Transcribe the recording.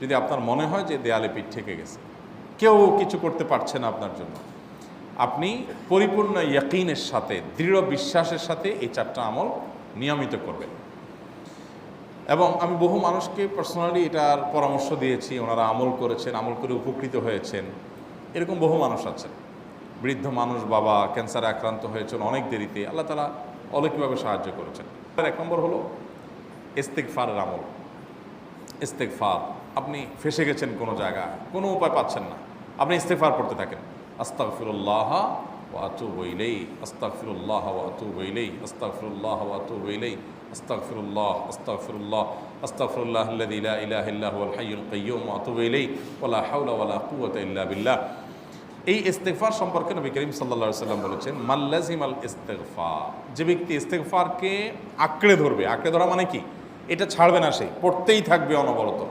যদি আপনার মনে হয় যে দেয়ালে পিঠ ঠেকে গেছে, কেউ কিছু করতে পারছে না আপনার জন্য, আপনি পরিপূর্ণ ইয়াকিনের সাথে, দৃঢ় বিশ্বাসের সাথে এই 4টা আমল নিয়মিত করবেন। এবং আমি বহু মানুষকে পার্সোনালি এটার পরামর্শ দিয়েছি, ওনারা আমল করেছেন, আমল করে উপকৃত হয়েছেন। এরকম বহু মানুষ আছেন, বৃদ্ধ মানুষ, বাবা ক্যান্সারে আক্রান্ত হয়েছেন অনেক দেরিতে, আল্লাহ তাআলা অলৌকিকভাবে সাহায্য করেছেন। 1 নম্বর হলো ইস্তেগফারের আমল। ইস্তেগফার, আপনি ফেঁসে গেছেন কোনো জায়গায়, কোনো উপায় পাচ্ছেন না, আপনি ইস্তেগফার করতে থাকেন। আস্তাগফিরুল্লাহ ওয়া আতুবু ইলাইহি, আস্তাগফিরুল্লাহ ওয়া আতুবু ইলাইহি, আস্তাগফিরুল্লাহ ওয়া আতুবু ইলাইহি, আস্তাগফিরুল্লাহ, আস্তাগফিরুল্লাহ, আস্তাগফিরুল্লাহাল্লাযী লা ইলাহা ইল্লা হুয়াল হাইয়ুল কাইয়্যুম ওয়া আতুবু ইলাইহি ওয়া লা হাওলা ওয়া লা কুওয়াতা ইল্লা বিল্লাহ। এই ইস্তেগফার সম্পর্কে নবী করিম সাল্লাল্লাহু আলাইহি ওয়াসাল্লাম বলেছেন, মান লাযিমাল ইস্তেগফার, যে ব্যক্তি ইস্তেগফারকে আঁকড়ে ধরবে, আঁকড়ে ধরা মানে কি, এটা ছাড়বে না, সে পড়তেই থাকবে অনবরত,